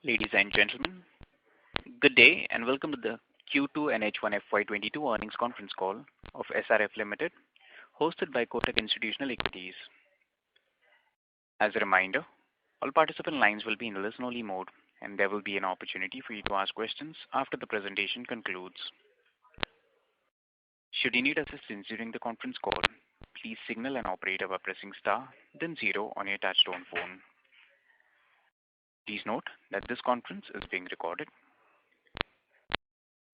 Ladies and gentlemen, good day and welcome to the Q2 and H1 FY22 earnings conference call of SRF Limited, hosted by Kotak Institutional Equities. As a reminder, all participant lines will be in listen-only mode, and there will be an opportunity for you to ask questions after the presentation concludes. Should you need assistance during the conference call, please signal an operator by pressing star, then 0 on your touchtone phone. Please note that this conference is being recorded.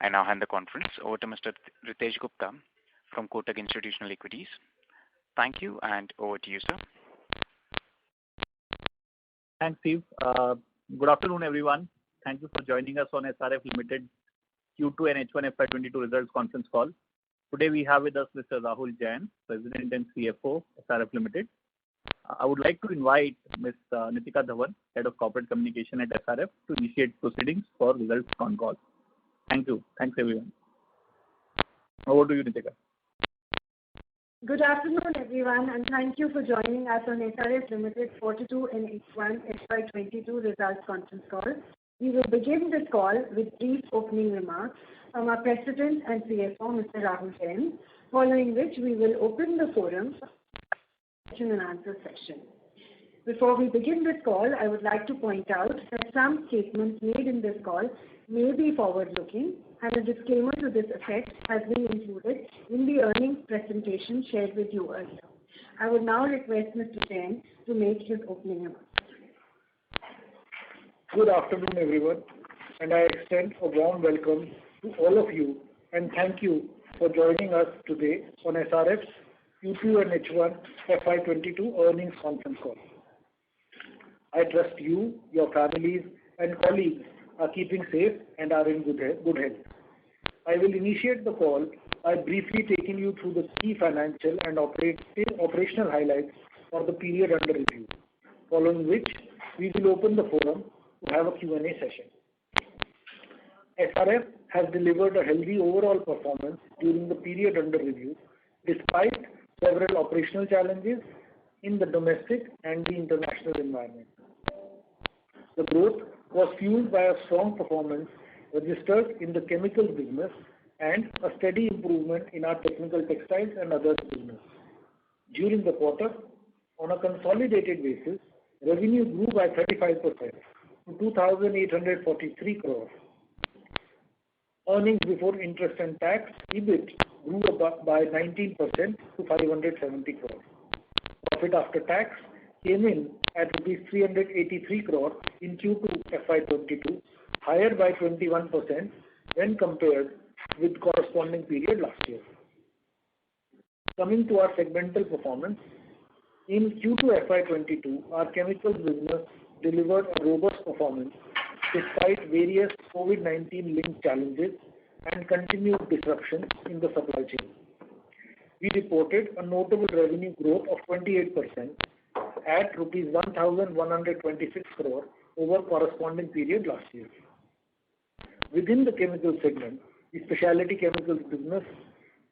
I now hand the conference over to Mr. Ritesh Gupta from Kotak Institutional Equities. Thank you, and over to you, sir. Thanks, Steve. Good afternoon, everyone. Thank you for joining us on SRF Limited Q2 and H1 FY22 results conference call. Today we have with us Mr. Rahul Jain, President and CFO, SRF Limited. I would like to invite Ms. Nitika Dhawan, Head of Corporate Communication at SRF, to initiate proceedings for results con call. Thank you. Thanks, everyone. Over to you, Nitika. Good afternoon, everyone, and thank you for joining us on SRF Limited Q2 and H1 FY22 results conference call. We will begin this call with brief opening remarks from our President and CFO, Mr. Rahul Jain, following which we will open the forum for question and answer session. Before we begin this call, I would like to point out that some statements made in this call may be forward-looking, and a disclaimer to this effect has been included in the earnings presentation shared with you earlier. I would now request Mr. Jain to make his opening remarks. Good afternoon, everyone, and I extend a warm welcome to all of you and thank you for joining us today on SRF's Q2 and H1 FY22 earnings conference call. I trust you, your families, and colleagues are keeping safe and are in good health. I will initiate the call by briefly taking you through the key financial and operational highlights for the period under review, following which we will open the forum to have a Q&A session. SRF has delivered a healthy overall performance during the period under review, despite several operational challenges in the domestic and the international environment. The growth was fueled by a strong performance registered in the chemicals business and a steady improvement in our technical textiles and others business. During the quarter, on a consolidated basis, revenue grew by 35% to 2,843 crores. Earnings before interest and tax, EBIT, grew by 19% to 570 crores. Profit after tax came in at rupees 383 crores in Q2 FY22, higher by 21% when compared with corresponding period last year. Coming to our segmental performance, in Q2 FY22, our chemicals business delivered a robust performance despite various COVID-19 linked challenges and continued disruptions in the supply chain. We reported a notable revenue growth of 28% at rupees 1,126 crore over corresponding period last year. Within the chemical segment, the specialty chemicals business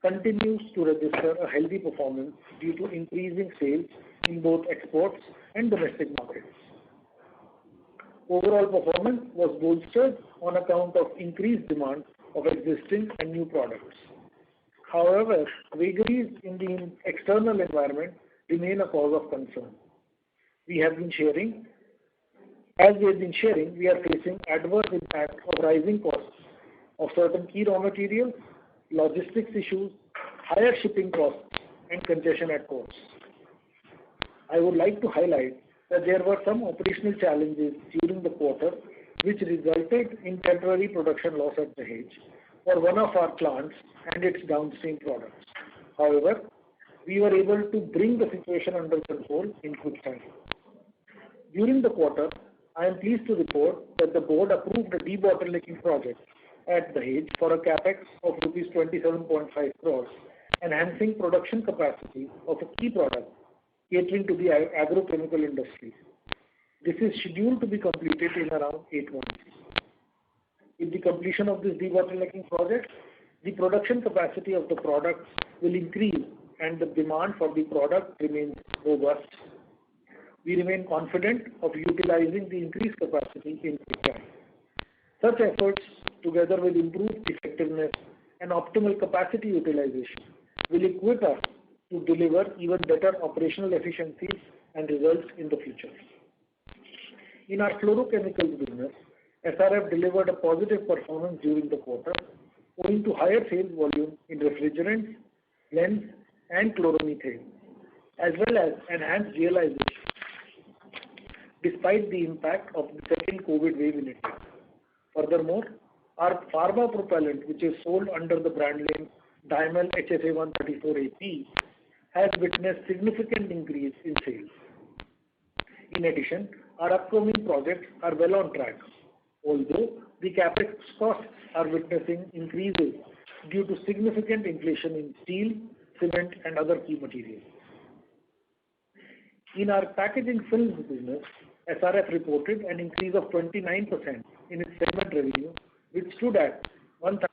continues to register a healthy performance due to increasing sales in both exports and domestic markets. Overall performance was bolstered on account of increased demand of existing and new products. However, vagaries in the external environment remain a cause of concern. As we have been sharing, we are facing adverse impact of rising costs of certain key raw materials, logistics issues, higher shipping costs, and congestion at ports. I would like to highlight that there were some operational challenges during the quarter which resulted in temporary production loss at Dahej for one of our plants and its downstream products. However, we were able to bring the situation under control in good time. During the quarter, I am pleased to report that the board approved a debottlenecking project at Dahej for a capex of rupees 27.5 crores, enhancing production capacity of a key product catering to the agrochemical industry. This is scheduled to be completed in around 8 months. With the completion of this debottlenecking project, the production capacity of the product will increase and the demand for the product remains robust. we remain confident of utilizing the increased capacity in quick time. Such efforts, together with improved effectiveness and optimal capacity utilization, will equip us to deliver even better operational efficiencies and results in the future. In our fluorochemicals business, SRF delivered a positive performance during the quarter, owing to higher sales volume in refrigerants, blends, and chloromethane, as well as enhanced realization despite the impact of the second COVID wave in India. Furthermore, our pharma propellant, which is sold under the brand name Dymel HFA 134AP, has witnessed significant increase in sales. In addition, our upcoming projects are well on track, although the capex costs are witnessing increases due to significant inflation in steel, cement, and other key materials. In our packaging films business, SRF reported an increase of 29% in its segment revenue, which stood at 1,000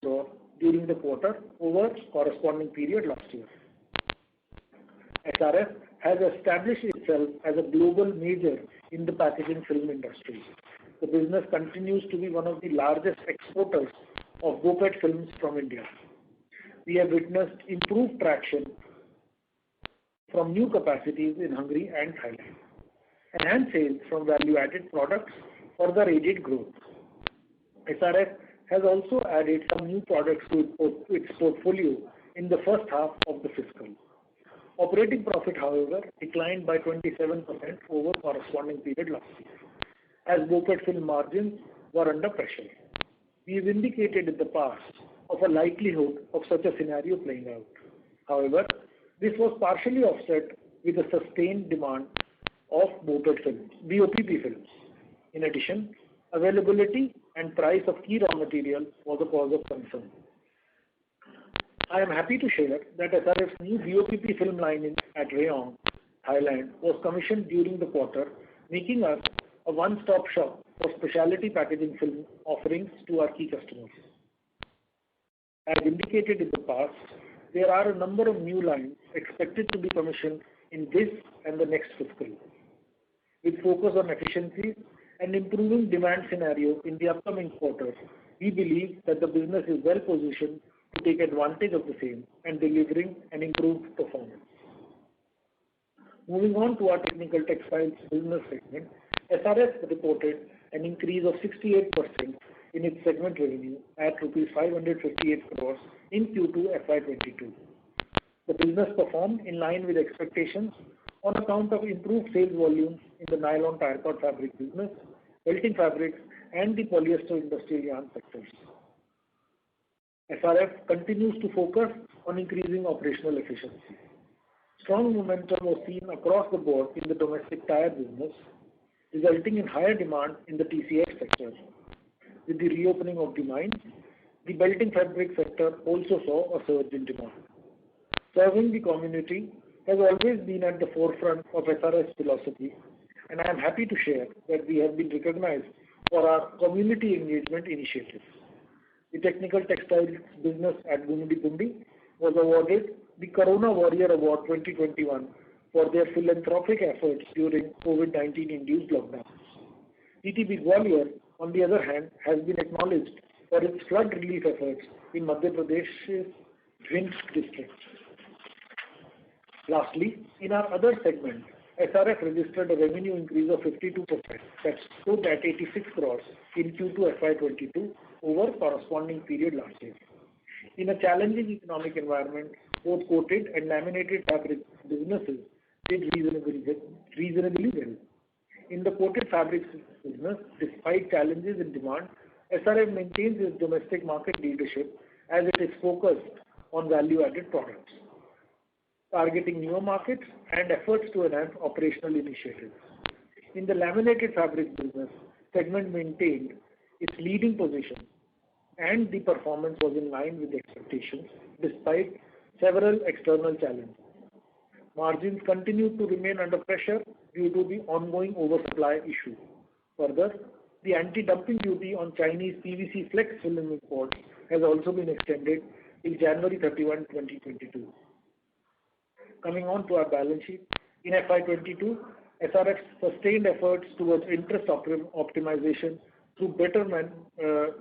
crore during the quarter over corresponding period last year. SRF has established itself as a global major in the packaging film industry. The business continues to be one of the largest exporters of BOPET films from India. We have witnessed improved traction from new capacities in Hungary and Thailand. Enhanced sales from value-added products further aided growth. SRF has also added some new products to its portfolio in the first half of the fiscal. Operating profit, however, declined by 27% over corresponding period last year, as BOPET film margins were under pressure. We have indicated in the past of a likelihood of such a scenario playing out. However, this was partially offset with a sustained demand of BOPET films, BOPP films. In addition, availability and price of key raw material was a cause of concern. I am happy to share that SRF's new BOPP film line at Rayong, Thailand, was commissioned during the quarter, making us a one-stop shop for specialty packaging film offerings to our key customers. As indicated in the past, there are a number of new lines expected to be commissioned in this and the next fiscal. With focus on efficiency and improving demand scenario in the upcoming quarters, we believe that the business is well positioned to take advantage of the same and delivering an improved performance. Moving on to our technical textiles business segment, SRF reported an increase of 68% in its segment revenue at rupees 558 crores in Q2 FY22. The business performed in line with expectations on account of improved sales volumes in the nylon tire cord fabric business, belting fabrics, and the polyester industrial yarn sectors. SRF continues to focus on increasing operational efficiency. Strong momentum was seen across the board in the domestic tire business, resulting in higher demand in the TCX sector. With the reopening of the mines, the belting fabric sector also saw a surge in demand. Serving the community has always been at the forefront of SRF's philosophy, and I am happy to share that we have been recognized for our community engagement initiatives. The technical textiles business at Gumudi was awarded the Corona Warrior Award 2021 for their philanthropic efforts during COVID-19 induced lockdowns. TTB Gwalior, on the other hand, has been acknowledged for its flood relief efforts in Madhya Pradesh's Bhind district. Lastly, in our other segment, SRF registered a revenue increase of 52%, that stood at 86 crores in Q2 FY22 over corresponding period last year. In a challenging economic environment, both coated and laminated fabric businesses did reasonably well. In the coated fabrics business, despite challenges in demand, SRF maintains its domestic market leadership as it is focused on value-added products, targeting newer markets and efforts to enhance operational initiatives. In the laminated fabric business, segment maintained its leading position and the performance was in line with expectations despite several external challenges. Margins continued to remain under pressure due to the ongoing oversupply issue. Further, the anti-dumping duty on Chinese PVC flex film imports has also been extended till January 31, 2022. Coming on to our balance sheet, In FY22, SRF's sustained efforts towards interest optimization through better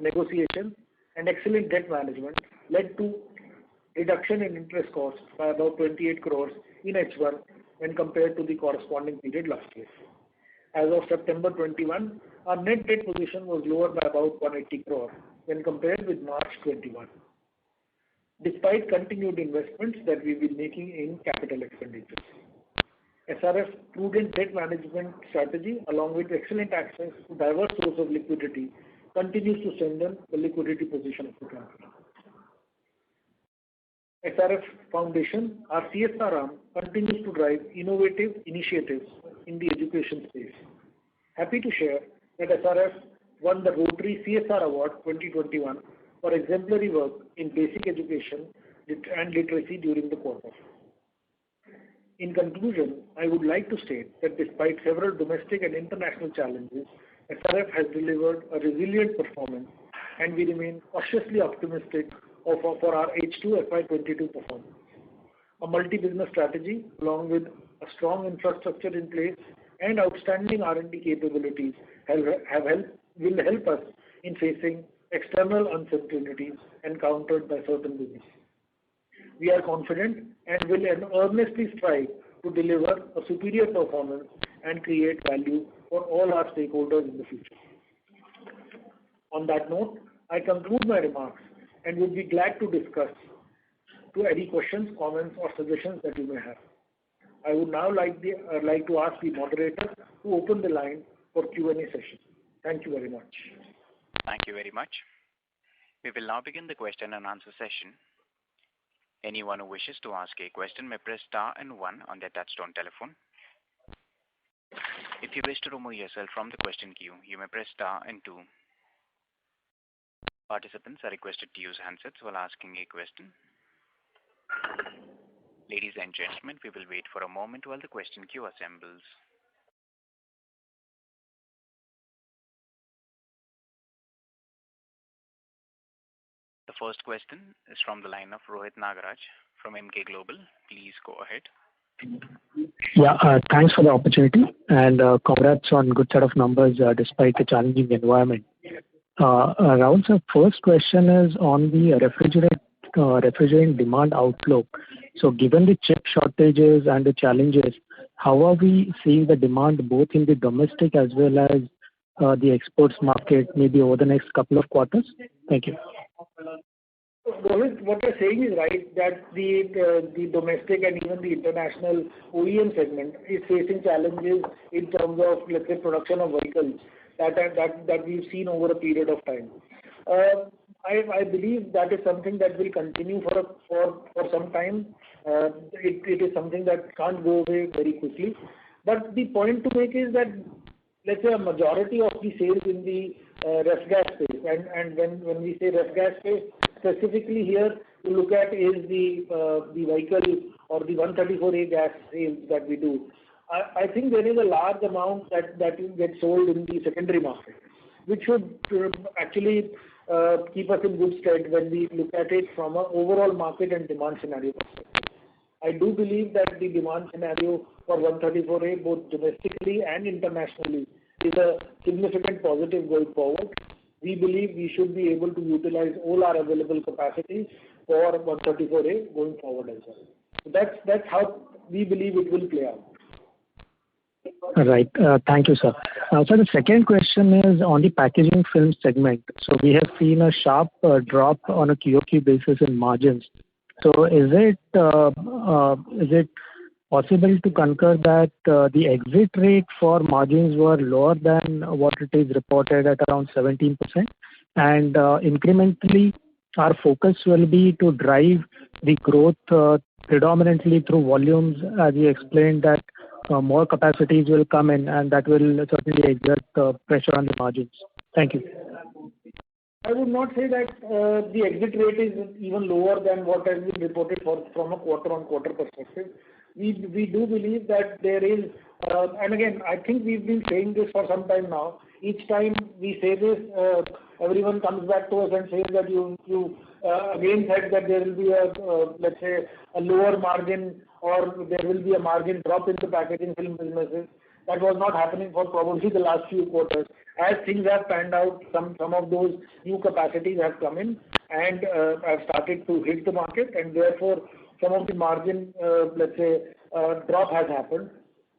negotiation and excellent debt management led to reduction in interest costs by about 28 crores in H1 when compared to the corresponding period last year. As of September 21, our net debt position was lower by about 180 crores when compared with March 21, despite continued investments that we've been making in capital expenditures. SRF's prudent debt management strategy, along with excellent access to diverse sources of liquidity, continues to strengthen the liquidity position of the company. SRF Foundation, our CSR arm, continues to drive innovative initiatives in the education space. Happy to share that SRF won the Rotary CSR Award 2021 for exemplary work in basic education and literacy during the quarter. In conclusion, I would like to state that despite several domestic and international challenges, SRF has delivered a resilient performance and we remain cautiously optimistic for our H2 FY22 performance. A multi-business strategy along with a strong infrastructure in place and outstanding R&D capabilities will help us in facing external uncertainties encountered by certain businesses. We are confident and will earnestly strive to deliver a superior performance and create value for all our stakeholders in the future. On that note, I conclude my remarks and would be glad to discuss any questions, comments or suggestions that you may have. I would now like to ask the moderator to open the line for Q&A session. Thank you very much. Thank you very much. We will now begin the question and answer session. Anyone who wishes to ask a question may press star and 1 on their touchtone telephone. If you wish to remove yourself from the question queue, you may press star and 2. Participants are requested to use handsets while asking a question. Ladies and gentlemen, we will wait for a moment while the question queue assembles. The first question is from the line of Rohit Nagaraj from Emkay Global. Please go ahead. Yeah, thanks for the opportunity and congrats on good set of numbers despite the challenging environment. Rahul, sir, first question is on the refrigerant demand outlook. So given the chip shortages and the challenges, how are we seeing the demand both in the domestic as well as the exports market maybe over the next couple of quarters? Thank you. Rohit, what you're saying is right, that the domestic and even the international OEM segment is facing challenges in terms of, let's say, production of vehicles that we've seen over a period of time. I believe that is something that will continue for some time. It is something that can't go away very quickly. But the point to make is that, let's say, a majority of the sales in the ref gas space, and when we say ref gas space, specifically here to look at is the vehicle or the 134A gas sales that we do. I think there is a large amount that gets sold in the secondary market, which should actually keep us in good stead when we look at it from an overall market and demand scenario perspective. I do believe that the demand scenario for 134A, both domestically and internationally, is a significant positive going forward. We believe we should be able to utilize all our available capacities for 134A going forward as well. So that's how we believe it will play out. Right. Thank you, sir. So the second question is on the packaging film segment. So we have seen a sharp drop on a QOQ basis in margins. So is it possible to concur that the exit rate for margins were lower than what it is reported at around 17%? And incrementally, our focus will be to drive the growth predominantly through volumes, as you explained that more capacities will come in and that will certainly exert pressure on the margins. Thank you. I would not say that the exit rate is even lower than what has been reported from a quarter-on-quarter perspective. We do believe that there is, and again, I think we've been saying this for some time now. Each time we say this, everyone comes back to us and says that you again said that there will be let's say, a lower margin or there will be a margin drop in the packaging film businesses. That was not happening for probably the last few quarters. As things have panned out, some of those new capacities have come in and have started to hit the market, and therefore some of the margin, let's say, drop has happened.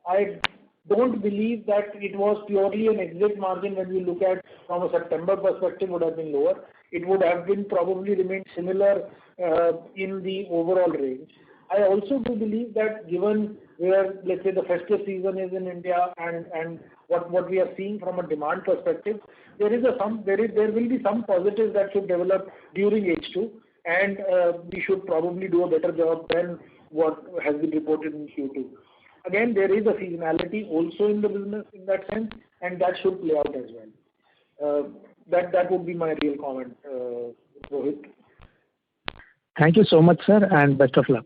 I don't believe that it was purely an exit margin when we look at from a September perspective would have been lower. It would have been probably remained similar in the overall range. I also do believe that given where, let's say, the festive season is in India and what we are seeing from a demand perspective, there will be some positives that should develop during H2, and we should probably do a better job than what has been reported in Q2. Again, there is a seasonality also in the business in that sense, and that should play out as well. That would be my real comment, Rohit. Thank you so much, sir, and best of luck.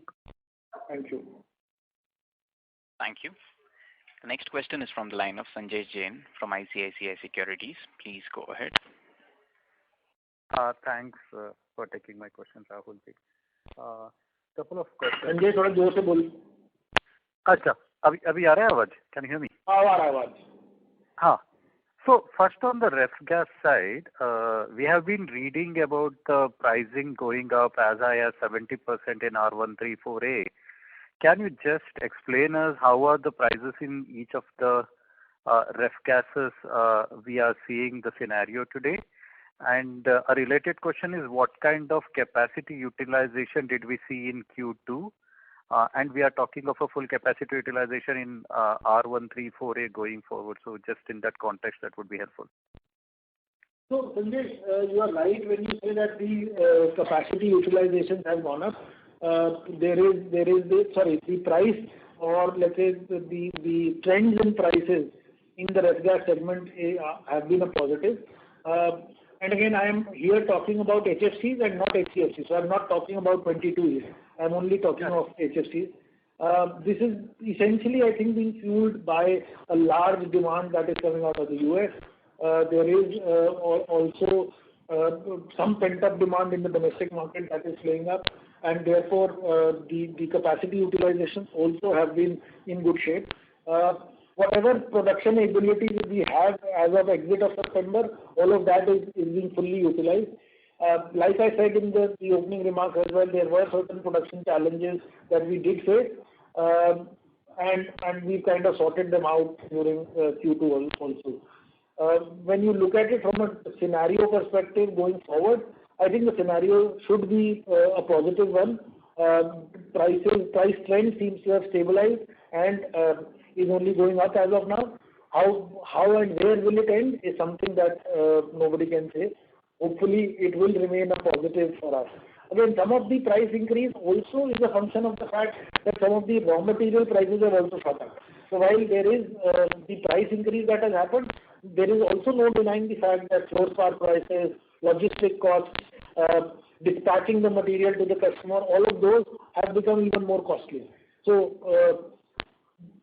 Thank you. Thank you. The next question is from the line of Sanjay Jain from ICICI Securities. Please go ahead. Thanks for taking my questions, Rahul ji. Couple of questions. Sanjay थोड़ा जोर से बोल. अच्छा, अभी आ रहा है आवाज? Can you hear me? आ रहा है आवाज. हाँ. So first on the ref gas side, we have been reading about the pricing going up as high as 70% in R134A. Can you just explain us how are the prices in each of the ref gases we are seeing the scenario today? And a related question is what kind of capacity utilization did we see in Q2? And we are talking of a full capacity utilization in R134A going forward. So just in that context, that would be helpful. So Sanjay, you are right when you say that the capacity utilizations have gone up. The price, or let's say the trends in prices in the ref gas segment have been a positive. And again, I am here talking about HFCs and not HCFCs. So I'm not talking about 22s. I'm only talking of HFCs. This is essentially, I think, being fueled by a large demand that is coming out of the US. There is also some pent-up demand in the domestic market that is playing up, and therefore the capacity utilizations also have been in good shape. Whatever production ability we have as of exit of September, all of that is being fully utilized. Like I said in the opening remarks as well, there were certain production challenges that we did face, and we kind of sorted them out during Q2 also. When you look at it from a scenario perspective going forward, I think the scenario should be a positive one. Price trend seems to have stabilized and is only going up as of now. How and where will it end is something that nobody can say. Hopefully, it will remain a positive for us. Again, some of the price increase also is a function of the fact that some of the raw material prices have also shot up. So while there is the price increase that has happened, there is also no denying the fact that fluorspar prices, logistic costs, dispatching the material to the customer, all of those have become even more costly. So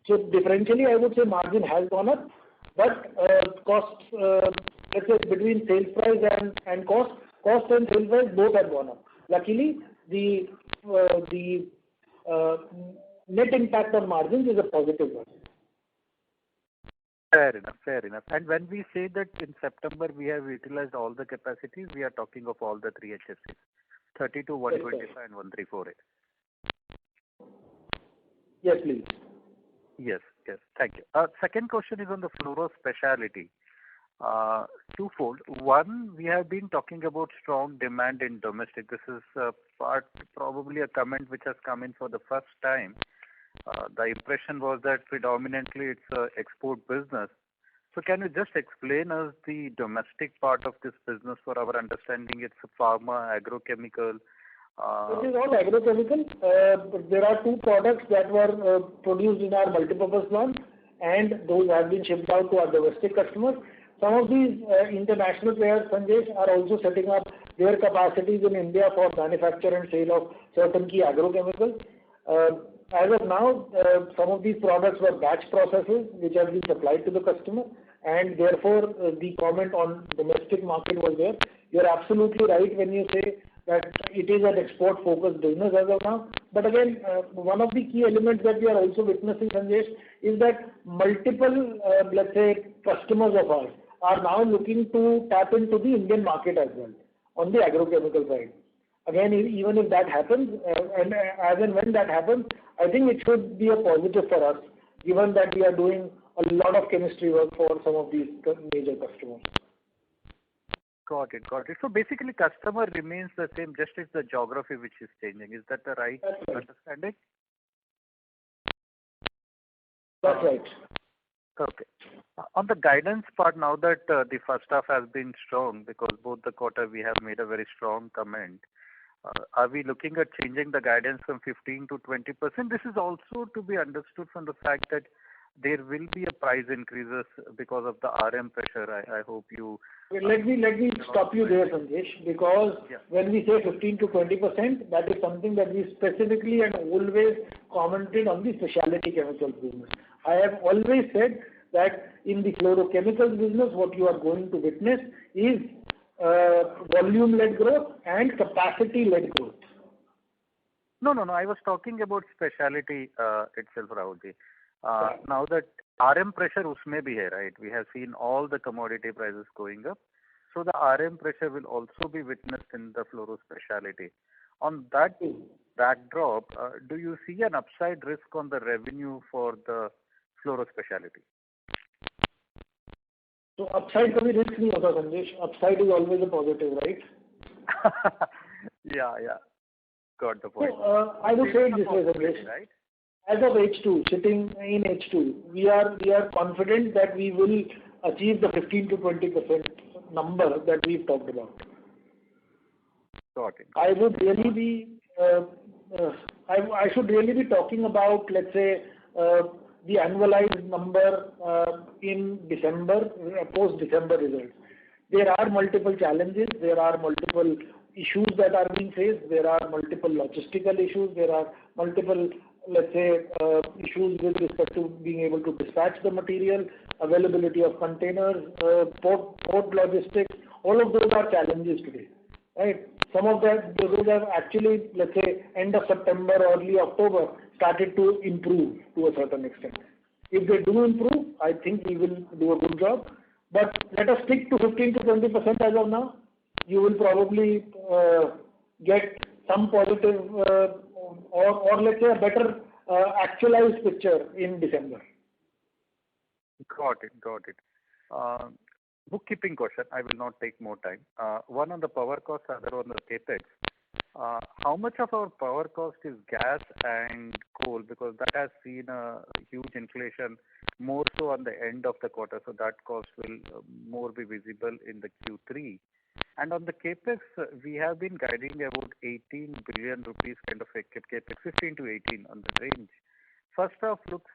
differentially, I would say margin has gone up, but costs, let's say between sales price and cost and sales price both have gone up. Luckily, the net impact on margins is a positive one. Fair enough. And when we say that in September we have utilized all the capacities, we are talking of all the three HFCs, 32, 125 and 134A. Yes, please. Yes, thank you. Second question is on the fluoro specialty. Twofold. One, we have been talking about strong demand in domestic. This is probably a comment which has come in for the first time. The impression was that predominantly it's an export business. So can you just explain us the domestic part of this business for our understanding? It's pharma, agrochemical. It is all agrochemical. There are two products that were produced in our multipurpose plant, and those have been shipped out to our domestic customers. Some of these international players, Sanjay, are also setting up their capacities in India for manufacture and sale of certain key agrochemicals. As of now, some of these products were batch processes which have been supplied to the customer, and therefore the comment on domestic market was there. You're absolutely right when you say that it is an export-focused business as of now. But again, one of the key elements that we are also witnessing, Sanjesh, is that multiple, let's say, customers of ours are now looking to tap into the Indian market as well on the agrochemical side. Again, even if that happens, and as and when that happens, I think it should be a positive for us, given that we are doing a lot of chemistry work for some of these major customers. Got it. So basically, customer remains the same, just as the geography which is changing. Is that the right understanding? That's right. Okay. On the guidance part, now that the first half has been strong, because both the quarter we have made a very strong comment, are we looking at changing the guidance from 15 to 20%? This is also to be understood from the fact that there will be a price increases because of the RM pressure. I hope you... Let me stop you there, Sanjesh, because when we say 15 to 20%, that is something that we specifically and always commented on the specialty chemicals business. I have always said that in the fluorochemicals business, what you are going to witness is volume-led growth and capacity-led growth. No. I was talking about specialty itself, Rahulji. Now that RM pressure usme bhi hai, right? We have seen all the commodity prices going up. So the RM pressure will also be witnessed in the fluoro specialty. On that backdrop, do you see an upside risk on the revenue for the fluoro specialty? So upside kabhi risk nahi hota, Sanjesh. Upside is always a positive, right? Yeah. Got the point. So I would say it this way, Sanjesh. Right? As of H2, sitting in H2, we are confident that we will achieve the 15 to 20% number that we've talked about. Got it. I should really be talking about, let's say, the annualized number in December, post-December results. There are multiple challenges, there are multiple issues that are being faced, there are multiple logistical issues, there are multiple, let's say, issues with respect to being able to dispatch the material, availability of containers, port logistics. All of those are challenges today, right? Some of those have actually, let's say, end of September, early October, started to improve to a certain extent. If they do improve, I think we will do a good job. But let us stick to 15 to 20% as of now. You will probably get some positive or let's say a better actualized picture in December. Got it. Bookkeeping question. I will not take more time. One on the power cost, other on the capex. How much of our power cost is gas and coal? Because that has seen a huge inflation, more so on the end of the quarter. So that cost will more be visible in the Q3. And on the capex, we have been guiding about 18 billion rupees kind of a capex, 15 to 18 on the range. First half looks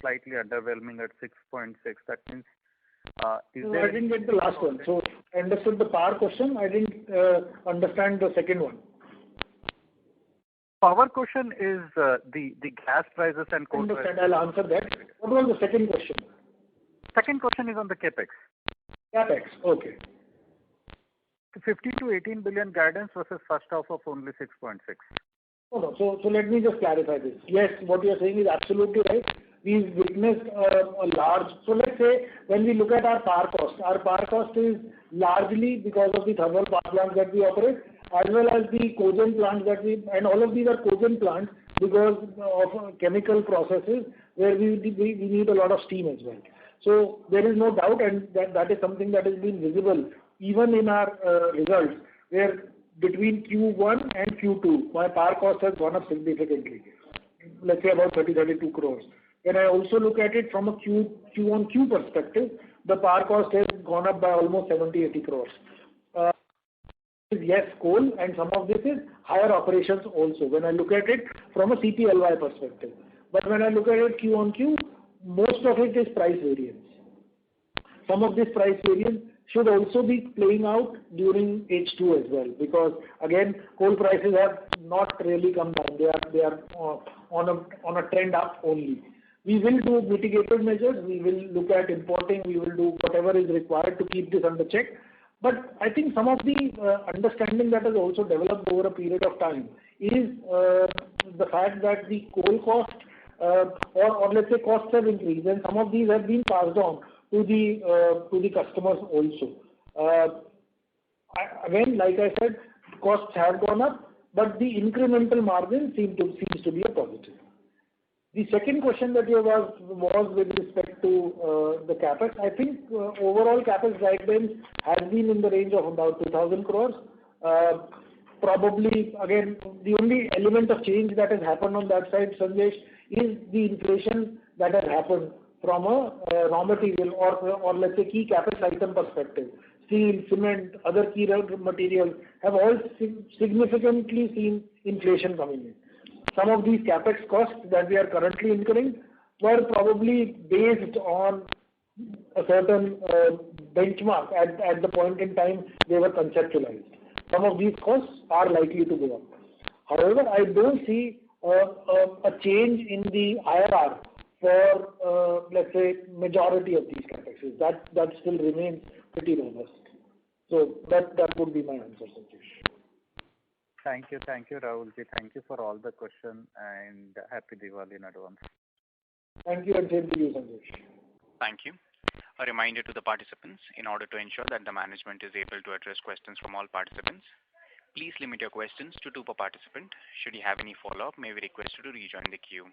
slightly underwhelming at 6.6. That means I didn't get the last one. So I understood the power question. I didn't understand the second one. Power question is the gas prices and coal prices. I'll answer that. What was the second question? Second question is on the capex. Capex, okay. 15 to 18 billion guidance versus first half of only 6.6. No. So let me just clarify this. Yes, what you are saying is absolutely right. We've witnessed a large. So let's say when we look at our power cost is largely because of the thermal power plants that we operate, as well as the cogen plants and all of these are cogen plants because of chemical processes where we need a lot of steam as well. So there is no doubt, and that is something that has been visible even in our results, where between Q1 and Q2, my power cost has gone up significantly. Let's say about 32 crores. When I also look at it from a Q-on-Q perspective, the power cost has gone up by almost 70-80 crores. Yes, coal, and some of this is higher operations also, when I look at it from a CPLY perspective. But when I look at it Q-on-Q, most of it is price variance. Some of this price variance should also be playing out during H2 as well, because again, coal prices have not really come down. They are on a trend up only. We will do mitigated measures. We will look at importing. We will do whatever is required to keep this under check. But I think some of the understanding that has also developed over a period of time is the fact that the coal cost or let's say costs have increased, and some of these have been passed on to the customers also. Again, like I said, costs have gone up, but the incremental margin seems to be a positive. The second question that you asked was with respect to the capex. I think overall capex guidance has been in the range of about 2,000 crores. Probably, again, the only element of change that has happened on that side, Sanjesh, is the inflation that has happened from a raw material or let's say key capex item perspective. Steel, cement, other key raw materials have all significantly seen inflation coming in. Some of these capex costs that we are currently incurring were probably based on a certain benchmark at the point in time they were conceptualized. Some of these costs are likely to go up. However, I don't see a change in the IRR for, let's say, majority of these capexes. That still remains pretty robust. So that would be my answer, Sanjesh. Thank you, Rahulji. Thank you for all the questions and happy Diwali in advance. Thank you, and same to you, Sanjesh. Thank you. A reminder to the participants, in order to ensure that the management is able to address questions from all participants, please limit your questions to 2 per participant. Should you have any follow-up, may we request you to rejoin the queue.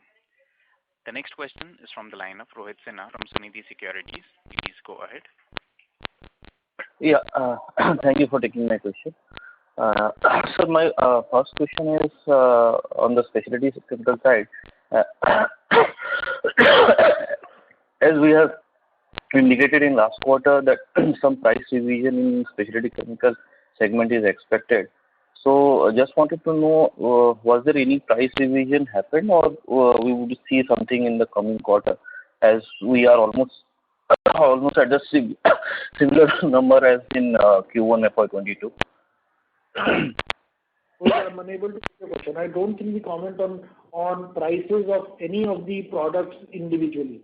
The next question is from the line of Rohit Sinha from Sunidhi Securities. Please go ahead. Yeah, thank you for taking my question. So my first question is on the specialty chemical side. As we have indicated in last quarter that some price revision in specialty chemical segment is expected. So just wanted to know, was there any price revision happened, or we would see something in the coming quarter, as we are almost at the similar number as in Q1 FY22. I'm unable to answer the question. I don't think we comment on prices of any of the products individually.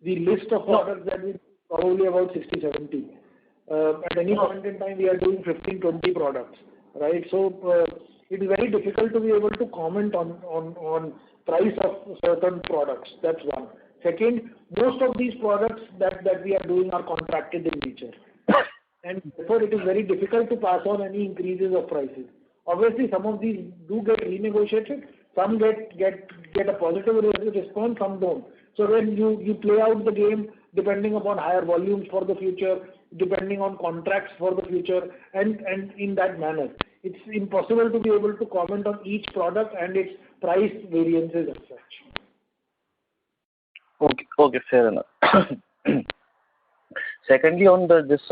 The list of products that we probably about 60, 70. At any point in time, we are doing 15, 20 products, right? So it is very difficult to be able to comment on price of certain products. That's one. Second, most of these products that we are doing are contracted in nature. And therefore, it is very difficult to pass on any increases of prices. Obviously, some of these do get renegotiated. Some get a positive response, some don't. So when you play out the game depending upon higher volumes for the future, depending on contracts for the future, and in that manner. It's impossible to be able to comment on each product and its price variances as such. Okay, fair enough. Secondly, on just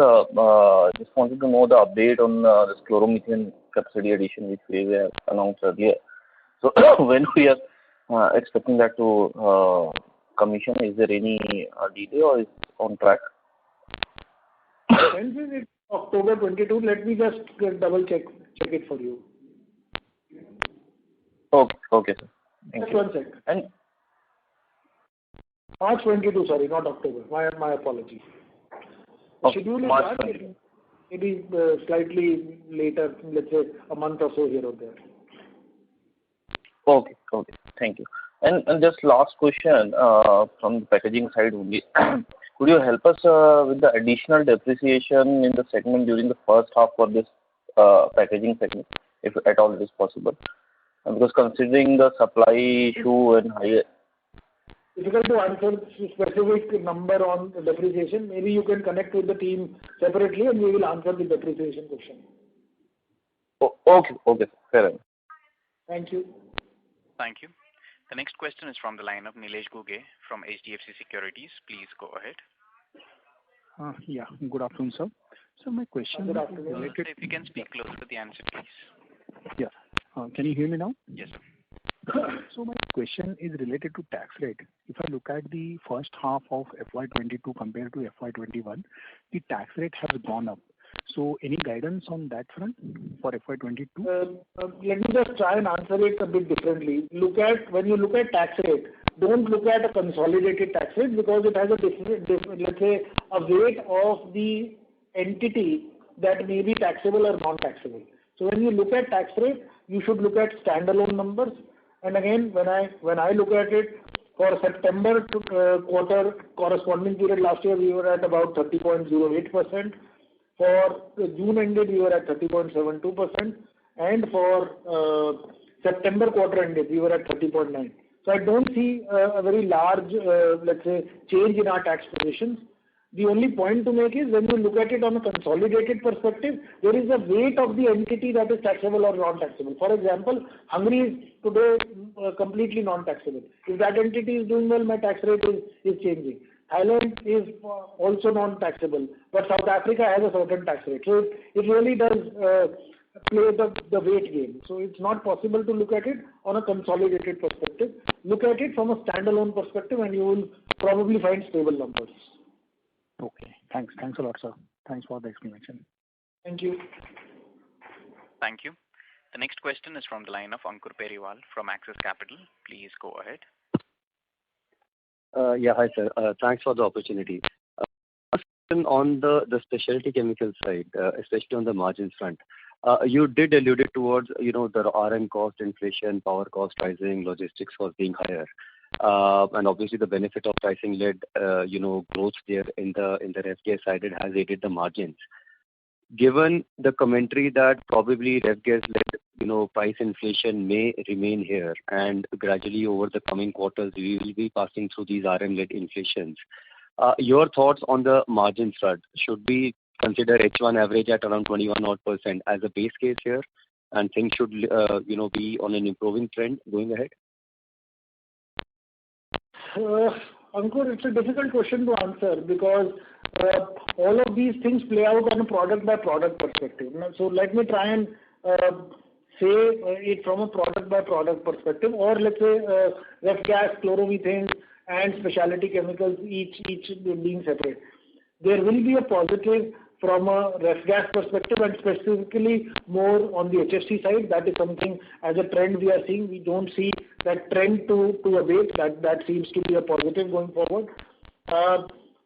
wanted to know the update on this chloromethane subsidy addition which we have announced earlier. So when we are expecting that to commission, is there any delay or is on track? When is it? October 22. Let me just double check it for you. Okay, sir. Thank Just you. 1 sec. And March 22, sorry, not October. My apologies. Schedule is March March, 22. maybe slightly later, let's say a month or so here or there. Okay, thank you. And just last question from the packaging side only. Could you help us with the additional depreciation in the segment during the first half for this packaging segment, if at all it is possible? Because considering the supply issue and higher... Difficult to answer specific number on the depreciation. Maybe you can connect with the team separately and we will answer the depreciation question. Okay, fair enough. Thank you. Thank you. The next question is from the line of Nilesh Ghuge from HDFC Securities. Please go ahead. Yeah, good afternoon, sir. So my question Good afternoon. Sir, if you can speak closer to the answer, please. Yeah. Can you hear me now? Yes, sir. So my question is related to tax rate. If I look at the first half of FY22 compared to FY21, the tax rate has gone up. So any guidance on that front for FY22? Let me just try and answer it a bit differently. When you look at tax rate, don't look at a consolidated tax rate because it has a different, let's say, a weight of the entity that may be taxable or non-taxable. So when you look at tax rate, you should look at standalone numbers. And again, when I look at it, for September quarter corresponding period last year, we were at about 30.08%. For the June ended, we were at 30.72%. And for September quarter ended, we were at 30.9. So I don't see a very large, let's say, change in our tax positions. The only point to make is when you look at it on a consolidated perspective, there is a weight of the entity that is taxable or non-taxable. For example, Hungary is today completely non-taxable. If that entity is doing well, my tax rate is changing. Thailand is also non-taxable, but South Africa has a certain tax rate. So it really does play the weight game. So it's not possible to look at it on a consolidated perspective. Look at it from a standalone perspective and you will probably find stable numbers. Okay. Thanks. Thanks a lot, sir. Thanks for the explanation. Thank you. Thank you. The next question is from the line of Ankur Periwal from Axis Capital. Please go ahead. Yeah, hi, sir. Thanks for the opportunity. On the specialty chemical side, especially on the margins front, you did allude towards, the RM cost inflation, power cost rising, logistics cost being higher. And obviously the benefit of pricing led, growth there in the ref gas side, it has aided the margins. Given the commentary that probably ref gas led, price inflation may remain here and gradually over the coming quarters, we will be passing through these RM led inflations. Your thoughts on the margin front, should we consider H1 average at around 21% as a base case here and things should, be on an improving trend going ahead? Ankur, it's a difficult question to answer because all of these things play out on a product by product perspective. So let me try and say it from a product by product perspective, or let's say ref gas, chloromethane and specialty chemicals each being separate. There will be a positive from a ref gas perspective and specifically more on the HFC side. That is something as a trend we are seeing. We don't see that trend to abate. That seems to be a positive going forward.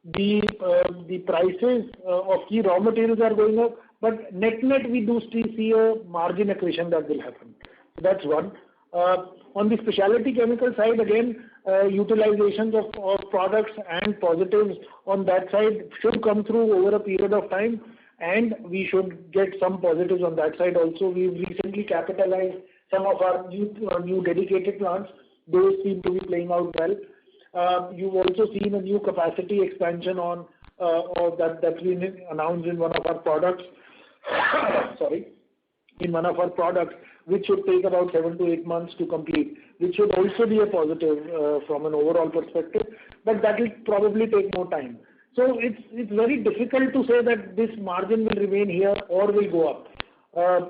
The prices of key raw materials are going up, but net we do still see a margin accretion that will happen. So that's one. On the specialty chemical side, again, utilizations of products and positives on that side should come through over a period of time, and we should get some positives on that side also. We've recently capitalized some of our new dedicated plants. Those seem to be playing out well. You've also seen a new capacity expansion on that's been announced in one of our products. In one of our products, which should take about 7 to 8 months to complete, which should also be a positive from an overall perspective, but that will probably take more time. So it's very difficult to say that this margin will remain here or will go up.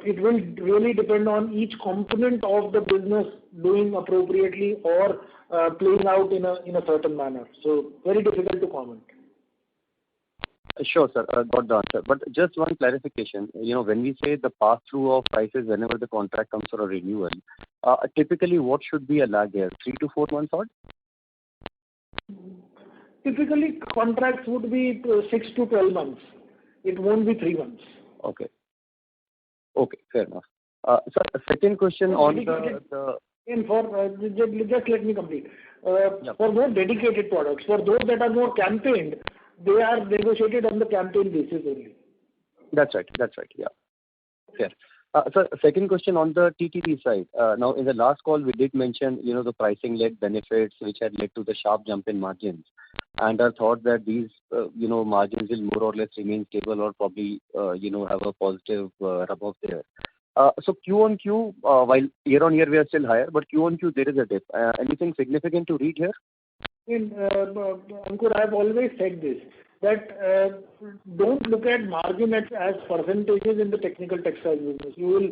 It will really depend on each component of the business doing appropriately or playing out in a certain manner. So very difficult to comment. Sure, sir. Got the answer. But just one clarification. When we say the pass-through of prices whenever the contract comes for a renewal, typically what should be a lag here? 3 to 4 months odd? Typically, contracts would be 6 to 12 months. It won't be 3 months. Okay, fair enough. Sir, second question on the... Just let me complete. For more dedicated products, for those that are more campaigned, they are negotiated on the campaign basis only. That's right. Yeah. Fair. Sir, second question on the TTP side. Now, in the last call, we did mention, the pricing-led benefits which had led to the sharp jump in margins. And I thought that these, margins will more or less remain stable or probably, have a positive rub-off there. So Q on Q, while year on year we are still higher, but Q on Q there is a dip. Anything significant to read here? Ankur, I've always said this, that don't look at margin as percentages in the technical textile business. You will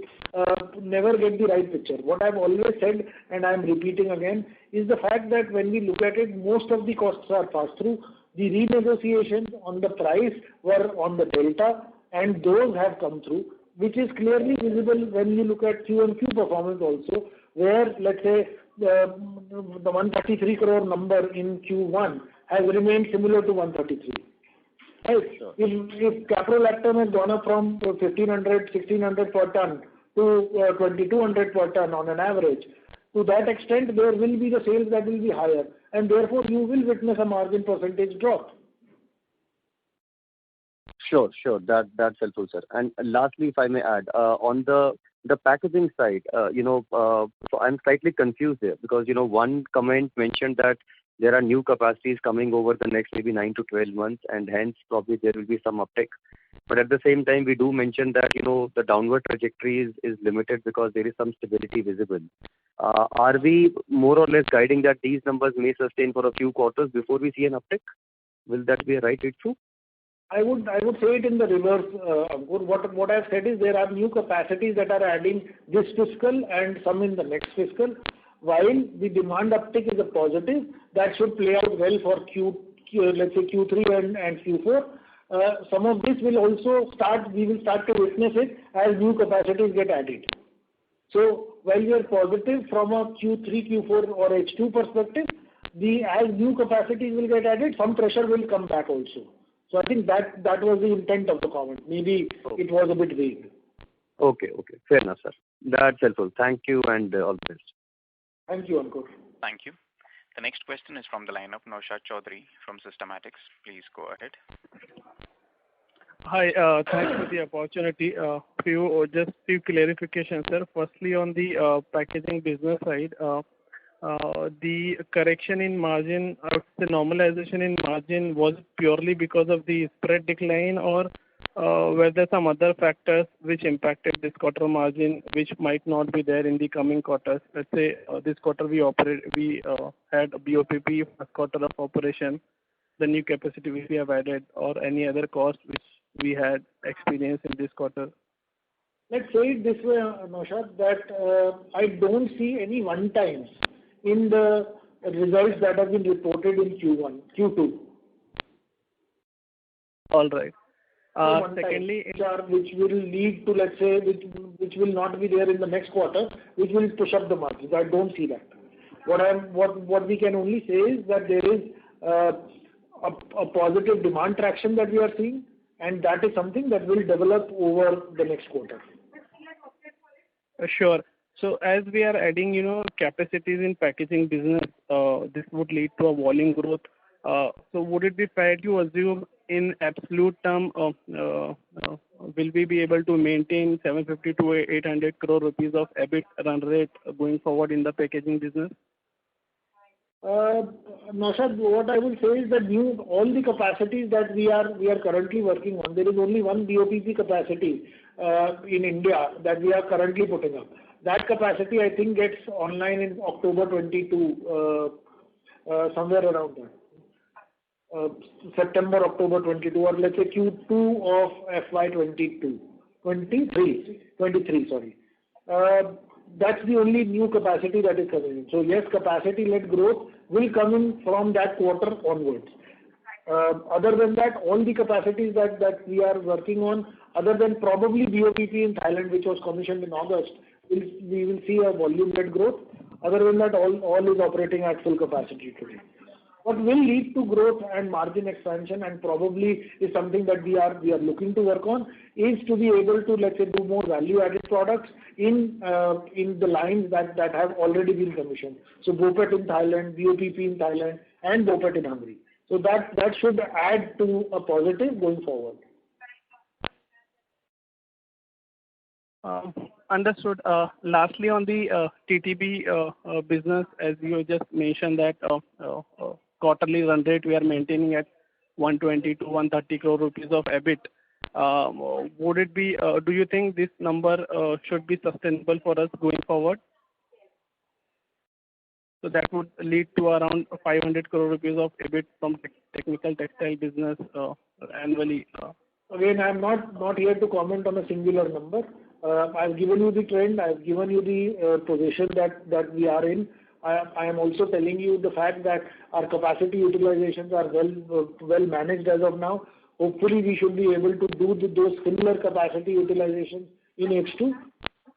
never get the right picture. What I've always said, and I'm repeating again, is the fact that when we look at it, most of the costs are passed through. The renegotiations on the price were on the delta, and those have come through, which is clearly visible when you look at Q on Q performance also, where, let's say, the 133 crore number in Q1 has remained similar to 133. Right? If caprolactam has gone up from 1,500, 1,600 per ton to 2,200 per ton on an average, to that extent there will be the sales that will be higher, and therefore you will witness a margin percentage drop. Sure. That's helpful, sir. And lastly, if I may add, on the packaging side, so I'm slightly confused there because, one comment mentioned that there are new capacities coming over the next maybe 9 to 12 months, and hence probably there will be some uptick. But at the same time, we do mention that, the downward trajectory is limited because there is some stability visible. Are we more or less guiding that these numbers may sustain for a few quarters before we see an uptick? Will that be a right read through? I would say it in the reverse. What I've said is there are new capacities that are adding this fiscal and some in the next fiscal. While the demand uptick is a positive, that should play out well for let's say Q3 and Q4. Some of this will also we will start to witness it as new capacities get added. So while we are positive from a Q3, Q4 or H2 perspective, as new capacities will get added, some pressure will come back also. So I think that was the intent of the comment. Maybe it was a bit vague. Okay. Fair enough, sir. That's helpful. Thank you and all the best. Thank you, Ankur. Thank you. The next question is from the line of Naushad Chaudhary from Systematics. Please go ahead. Hi, thanks for the opportunity. Just few clarifications, sir. Firstly, on the packaging business side, the correction in margin, the normalization in margin, was purely because of the spread decline, or were there some other factors which impacted this quarter margin, which might not be there in the coming quarters? Let's say this quarter we had a BOPP first quarter of operation, the new capacity which we have added, or any other cost which we had experienced in this quarter. Let's say it this way, Naushad, that I don't see any one-times in the results that have been reported in Q2. All right. Secondly, which will lead to, let's say, which will not be there in the next quarter, which will push up the margins. I don't see that. What we can only say is that there is a positive demand traction that we are seeing, and that is something that will develop over the next quarter. Sure. So as we are adding, capacities in packaging business, this would lead to a volume growth. So would it be fair to assume in absolute term, will we be able to maintain 750 to 800 crore rupees of EBIT run rate going forward in the packaging business? Naushad, what I will say is that all the capacities that we are currently working on, there is only one BOPP capacity in India that we are currently putting up. That capacity, I think, gets online in October 22, somewhere around there. September, October 22, or let's say Q2 of FY 23, sorry. That's the only new capacity that is coming in. So yes, capacity-led growth will come in from that quarter onwards. Other than that, all the capacities that we are working on, other than probably BOPP in Thailand, which was commissioned in August, we will see a volume-led growth. Other than that, all is operating at full capacity today. What will lead to growth and margin expansion, and probably is something that we are looking to work on, is to be able to, let's say, do more value-added products in the lines that have already been commissioned. So BOPET in Thailand, BOPP in Thailand, and BOPET in Hungary. So that should add to a positive going forward. Understood. Lastly, on the TTB business, as you just mentioned that quarterly run rate we are maintaining at 120 to 130 crore rupees of EBIT. Would it be? Do you think this number should be sustainable for us going forward? So that would lead to around 500 crore rupees of EBIT from technical textile business annually. Again, I'm not here to comment on a singular number. I've given you the trend. I've given you the position that we are in. I am also telling you the fact that our capacity utilizations are well managed as of now. Hopefully, we should be able to do those similar capacity utilizations in H2.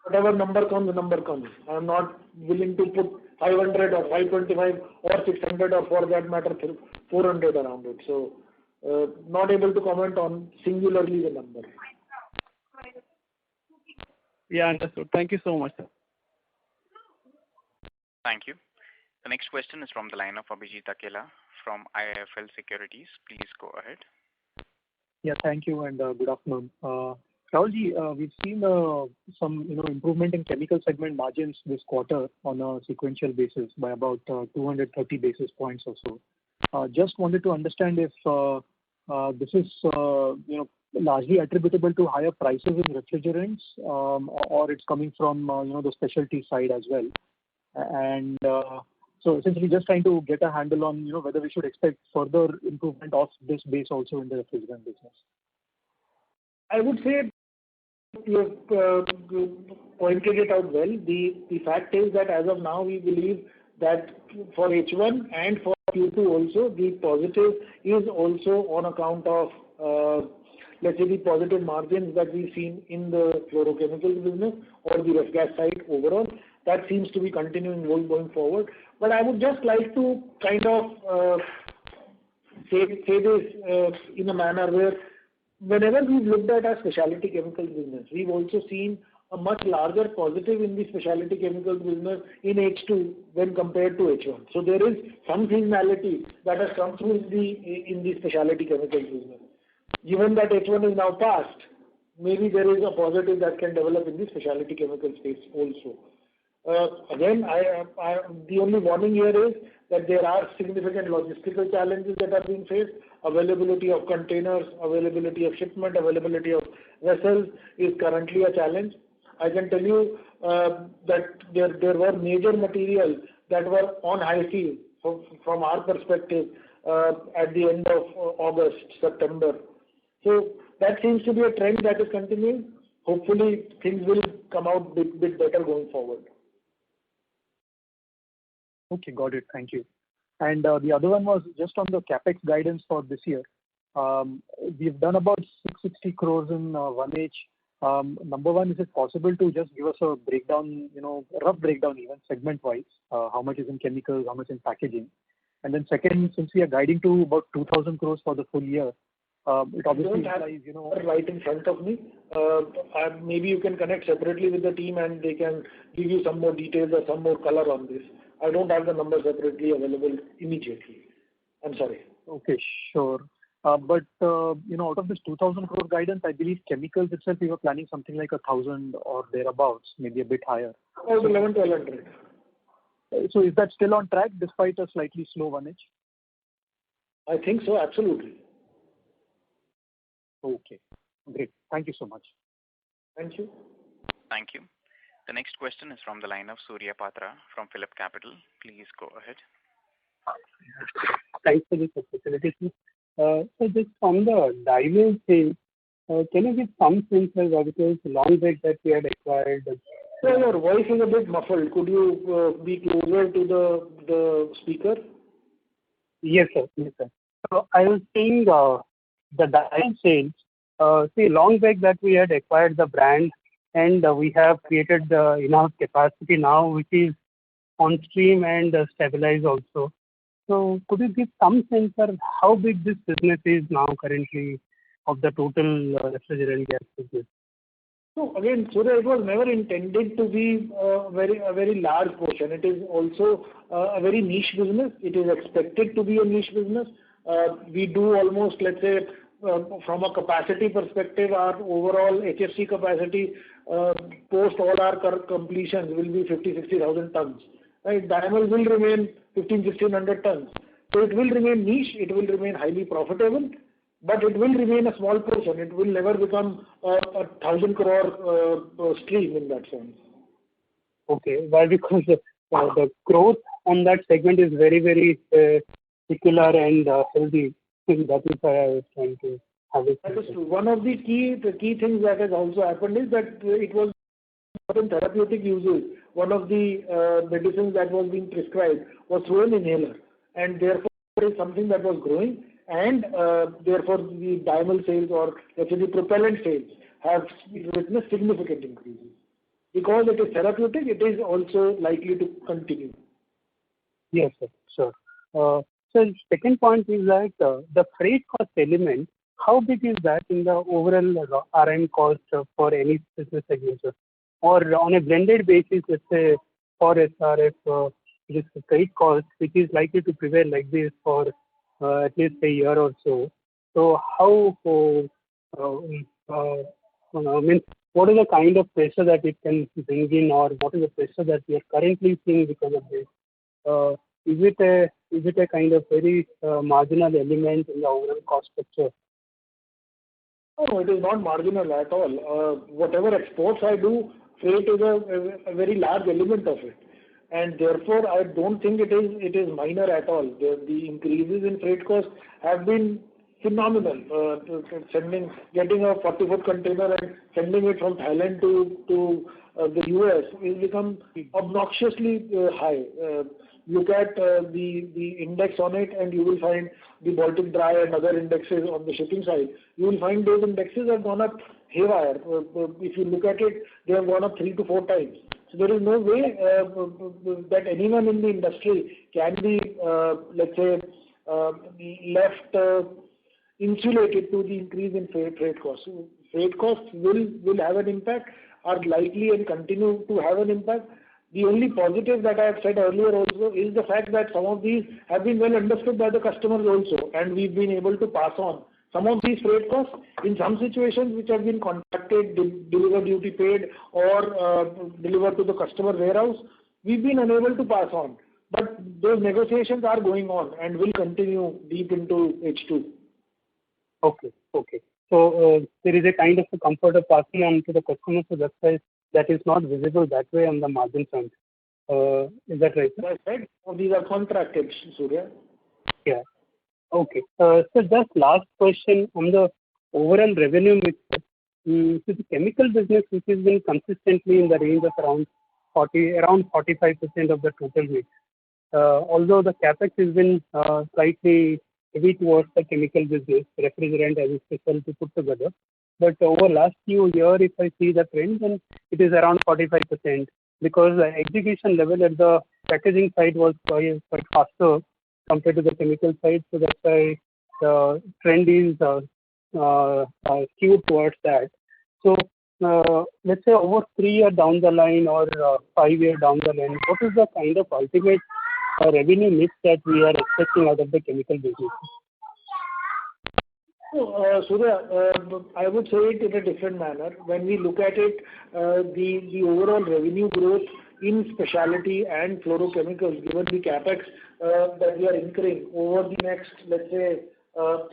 Whatever number comes, the number comes. I am not willing to put 500 or 525 or 600 or for that matter 400 around it. So Not able to comment on singularly the number. Yeah, understood. Thank you so much, sir. Thank you. The next question is from the line of Abhijit Akella from IIFL Securities. Please go ahead. Yeah, thank you and good afternoon. Rahulji, we've seen some improvement in chemical segment margins this quarter on a sequential basis by about 230 basis points or so. Just wanted to understand if this is largely attributable to higher prices in refrigerants, or it's coming from the specialty side as well. And so essentially just trying to get a handle on whether we should expect further improvement of this base also in the refrigerant business. I would say you have pointed it out well. The fact is that as of now we believe that for H1 and for Q2 also, the positive is also on account of let's say the positive margins that we've seen in the fluorochemicals business or the ref gas side overall. That seems to be continuing going forward. But I would just like to kind of say this in a manner where whenever we've looked at our specialty chemicals business, we've also seen a much larger positive in the specialty chemicals business in H2 when compared to H1. So there is some seasonality that has come through in the specialty chemicals business. Given that H1 is now past, maybe there is a positive that can develop in the specialty chemical space also. Again, the only warning here is that there are significant logistical challenges that are being faced. Availability of containers, availability of shipment, availability of vessels is currently a challenge. I can tell you that there were major materials that were on high sea from our perspective at the end of August, September. So that seems to be a trend that is continuing. Hopefully things will come out bit better going forward. Okay, got it. Thank you. And the other one was just on the capex guidance for this year. We've done about 660 crores in 1H. Number one, is it possible to just give us a breakdown, rough breakdown even segment-wise, how much is in chemicals, how much in packaging? And then second, since we are guiding to about 2,000 crores for the full year, it obviously implies, right in front of me. Maybe you can connect separately with the team and they can give you some more details or some more color on this. I don't have the numbers separately available immediately. I'm sorry. Okay, sure. But out of this 2,000 crore guidance, I believe chemicals itself, we were planning something like 1,000 or thereabouts, maybe a bit higher. About 1,100. So is that still on track despite a slightly slow 1H? I think so, absolutely. Okay, great. Thank you so much. Thank you. Thank you. The next question is from the line of Surya Patra from Phillip Capital. Please go ahead. Thanks for this opportunity. So just on the diamond sales, can you give some sense of because long back that we had acquired? So your voice is a bit muffled. Could you be closer to the speaker? Yes, sir. Yes, sir. So I was saying the diamond sales, long back that we had acquired the brand and we have created enough capacity now which is on stream and stabilized also. So could you give some sense of how big this business is now currently of the total refrigerant gas business? So again, Surya, it was never intended to be a very large portion. It is also a very niche business. It is expected to be a niche business. We do almost, let's say, from a capacity perspective, our overall HFC capacity post all our completions will be 50-60,000 tons. Right? Diamond will remain 1,500-1,600 tons. So it will remain niche. It will remain highly profitable. But it will remain a small portion. It will never become a 1,000 crore stream in that sense. Okay, why? Because the growth on that segment is very, very secular and healthy. That is why I was trying to have it. That is true. One of the key things that has also happened is that it was in therapeutic uses. One of the medicines that was being prescribed was through an inhaler, and therefore it is something that was growing. And therefore the diamond sales or let's say the propellant sales have witnessed significant increases. Because it is therapeutic, it is also likely to continue. Yes, sir. Sure. So So second point is that the freight cost element, how big is that in the overall RM cost for any business segment, sir? Or on a blended basis, let's say for SRF, this freight cost, which is likely to prevail like this for at least a year or so. So how, means what is the kind of pressure that it can bring in, or what is the pressure that we are currently seeing because of this? Is it a kind of very marginal element in the overall cost structure? No, it is not marginal at all. Whatever exports I do, freight is a very large element of it. And therefore, I don't think it is minor at all. The increases in freight costs have been phenomenal. Getting a 40-foot container and sending it from Thailand to the US will become obnoxiously high. Look at the index on it, and you will find the Baltic Dry and other indexes on the shipping side. You will find those indexes have gone up haywire. If you look at it, they have gone up 3 to 4 times. So there is no way that anyone in the industry can be, let's say, left insulated to the increase in freight costs. Freight costs will have an impact, are likely and continue to have an impact. The only positive that I have said earlier also is the fact that some of these have been well understood by the customers also, and we've been able to pass on some of these freight costs in some situations which have been contracted, deliver duty paid, or delivered to the customer warehouse. We've been unable to pass on, but those negotiations are going on and will continue deep into H2. Okay. So there is a kind of a comfort of passing on to the customer, so that's why that is not visible that way on the margin front. Is that right? That's right. These are contracted, Surya. Yeah. Okay. So just last question on the overall revenue mix. So the chemical business, which has been consistently in the range of around 45% of the total mix. Although the capex has been slightly heavy towards the chemical business, refrigerant as a specialty put together. But over last few years, if I see the trend, then it is around 45%, because the execution level at the packaging side was quite faster compared to the chemical side. So that's why the trend is skewed towards that. So let's say over 3 years down the line or 5 years down the line, what is the kind of ultimate revenue mix that we are expecting out of the chemical business? So, Surya, I would say it in a different manner. When we look at it, the overall revenue growth in specialty and fluorochemicals, given the capex that we are incurring over the next, let's say,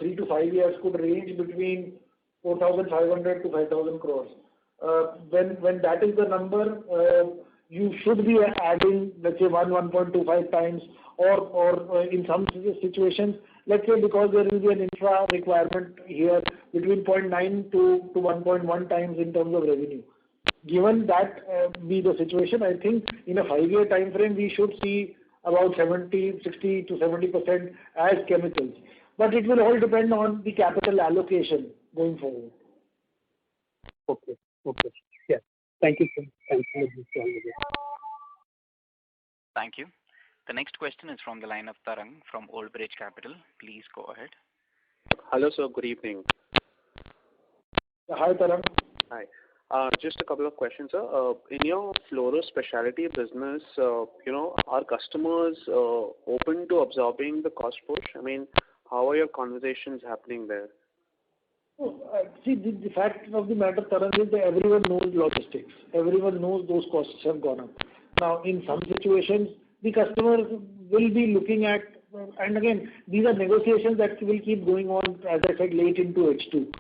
3 to 5 years, could range between 4,500 to 5,000 crores. When that is the number, you should be adding, let's say, 1.25 times, or in some situations, let's say, because there will be an infra requirement here, between 0.9 to 1.1 times in terms of revenue. Given that be the situation, I think in a 5-year time frame, we should see about 60 to 70% as chemicals. But it will all depend on the capital allocation going forward. Okay. Yeah. Thank you, sir. Thank you. The next question is from the line of Tarang from Old Bridge Capital. Please go ahead. Hello, sir. Good evening. Hi, Tarang. Hi. Just a couple of questions, sir. In your fluoro specialty business, are customers open to absorbing the cost push? I mean, how are your conversations happening there? See, the fact of the matter, Tarang, is that everyone knows logistics. Everyone knows those costs have gone up. Now, in some situations, the customers will be looking at, and again, these are negotiations that will keep going on, as I said, late into H2.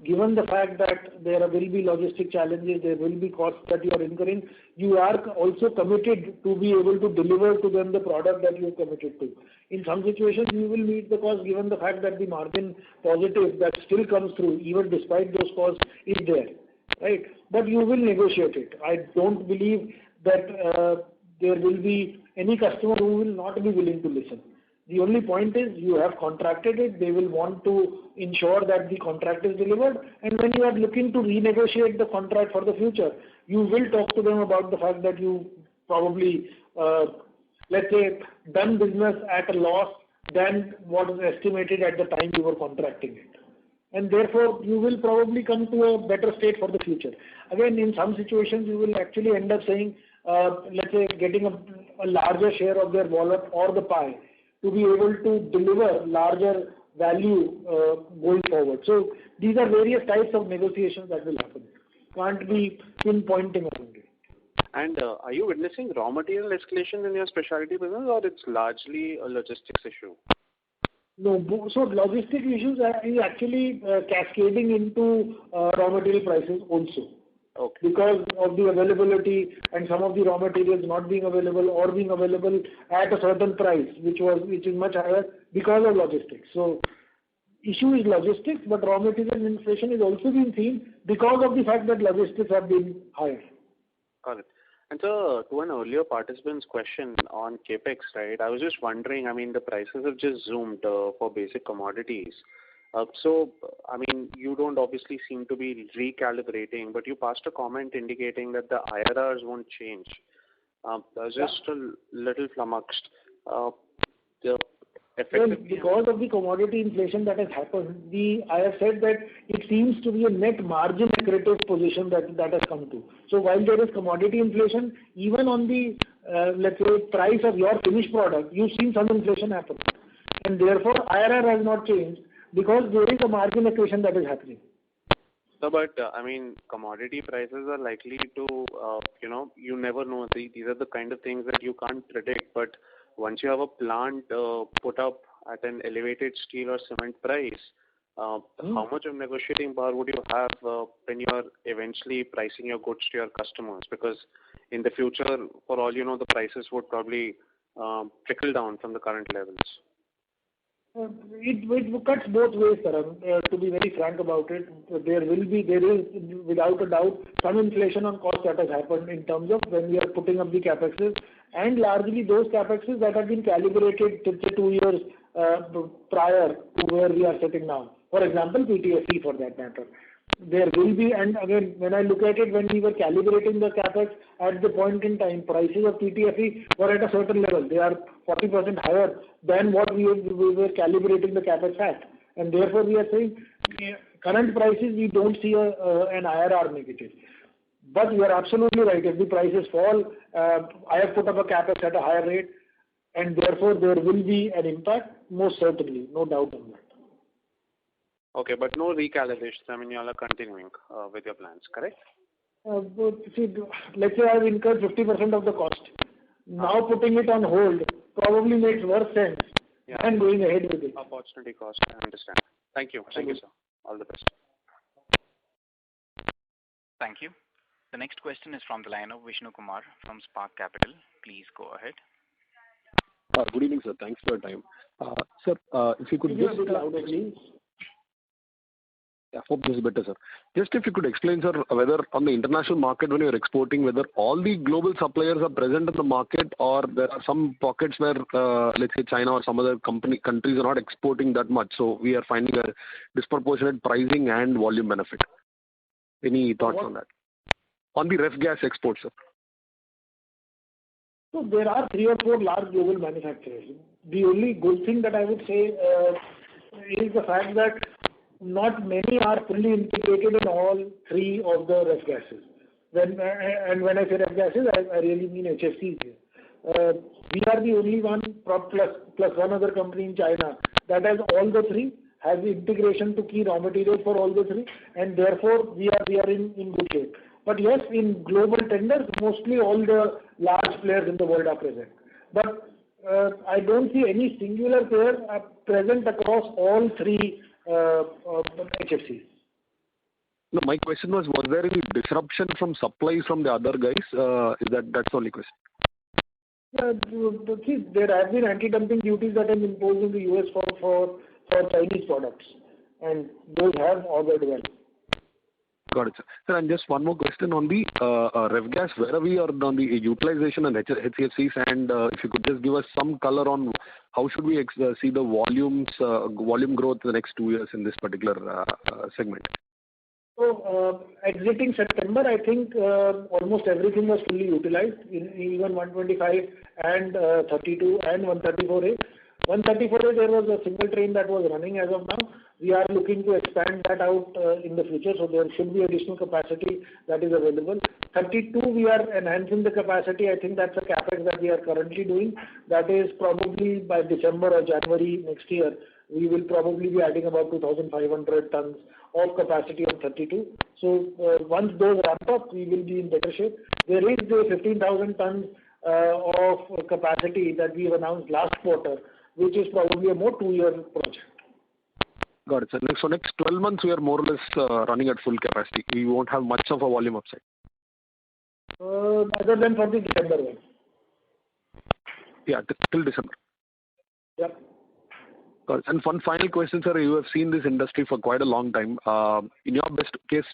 Given the fact that there will be logistic challenges, there will be costs that you are incurring, you are also committed to be able to deliver to them the product that you are committed to. In some situations, you will meet the cost, given the fact that the margin positive that still comes through, even despite those costs, is there, right? But you will negotiate it. I don't believe that there will be any customer who will not be willing to listen. The only point is you have contracted it, they will want to ensure that the contract is delivered, and when you are looking to renegotiate the contract for the future, you will talk to them about the fact that you probably, let's say, done business at a loss than what was estimated at the time you were contracting it. And therefore, you will probably come to a better state for the future. Again, in some situations, you will actually end up saying, let's say, getting a larger share of their wallet or the pie to be able to deliver larger value going forward. So these are various types of negotiations that will happen. Can't be pinpointing around it. And are you witnessing raw material escalation in your specialty business, or it's largely a logistics issue? No, so logistic issues is actually cascading into raw material prices also. Okay. Because of the availability and some of the raw materials not being available or being available at a certain price, which is much higher because of logistics. So issue is logistics, but raw material inflation is also being seen because of the fact that logistics have been higher. Got it. And so, to an earlier participant's question on capex, right? I was just wondering. I mean, the prices have just zoomed for basic commodities. So, I mean, you don't obviously seem to be recalibrating, but you passed a comment indicating that the IRRs won't change. I was just a little flummoxed. Because of the commodity inflation that has happened, I have said that it seems to be a net margin accretive position that has come to. So while there is commodity inflation, even on the, let's say, price of your finished product, you've seen some inflation happen. And therefore, IRR has not changed because there is a margin accretion that is happening. So, but I mean, commodity prices are likely to, you never know. These are the kind of things that you can't predict. But once you have a plant put up at an elevated steel or cement price, how much of negotiating power would you have when you are eventually pricing your goods to your customers? Because in the future, for all you know, the prices would probably trickle down from the current levels. It cuts both ways, Karan. To be very frank about it, there is without a doubt some inflation on cost that has happened in terms of when we are putting up the capexes, and largely those capexes that have been calibrated 2 years prior to where we are sitting now. For example, PTFE for that matter. There will be, and again, when I look at it, when we were calibrating the capex at the point in time, prices of PTFE were at a certain level. They are 40% higher than what we were calibrating the capex at. And therefore, we are saying current prices, we don't see an IRR negative. But you are absolutely right. If the prices fall, I have put up a capex at a higher rate, and therefore there will be an impact, most certainly, no doubt on that. Okay, but no recalibration. I mean, you all are continuing with your plans, correct? See, let's say I've incurred 50% of the cost. Now putting it on hold probably makes worse sense than going ahead with it. Opportunity cost, I understand. Thank you. Thank you, sir. All the best. Thank you. The next question is from the line of Vishnu Kumar from Spark Capital. Please go ahead. Good evening, sir. Thanks for your time. Sir, if you could just... louder, please. I hope this is better, sir. Just if you could explain, sir, whether on the international market when you're exporting, whether all the global suppliers are present in the market, or there are some pockets where, let's say, China or some other countries are not exporting that much. So we are finding a disproportionate pricing and volume benefit. Any thoughts on that? On the ref gas export, sir. So there are 3 or 4 large global manufacturers. The only good thing that I would say is the fact that not many are fully integrated in all 3 of the ref gases. When I say ref gases, I really mean HFCs here. We are the only one, plus one other company in China, that has all the 3, has the integration to key raw materials for all the 3, and therefore we are in good shape. But yes, in global tenders, mostly all the large players in the world are present. But I don't see any singular player present across all 3 HFCs. No, my question was there any disruption from supplies from the other guys? That's the only question. See, there have been anti-dumping duties that have been imposed in the US for Chinese products, and those have augured well. Got it, sir. Sir, and just one more question on the ref gas. Where are we on the utilization and HFCs? And if you could just give us some color on how should we see the volume growth in the next 2 years in this particular segment? So, exiting September, I think almost everything was fully utilized, even 125 and 32 and 134A. 134A, there was a single train that was running as of now. We are looking to expand that out in the future, so there should be additional capacity that is available. 32, we are enhancing the capacity. I think that's a capex that we are currently doing. That is probably by December or January next year, we will probably be adding about 2,500 tons of capacity on 32. So once those ramp up, we will be in better shape. There is the 15,000 tons of capacity that we have announced last quarter, which is probably a more 2-year project. Got it, sir. So next 12 months, we are more or less running at full capacity. We won't have much of a volume upside. Other than for the December one. Yeah, till December. Yep. Got it. And one final question, sir. You have seen this industry for quite a long time. In your best case,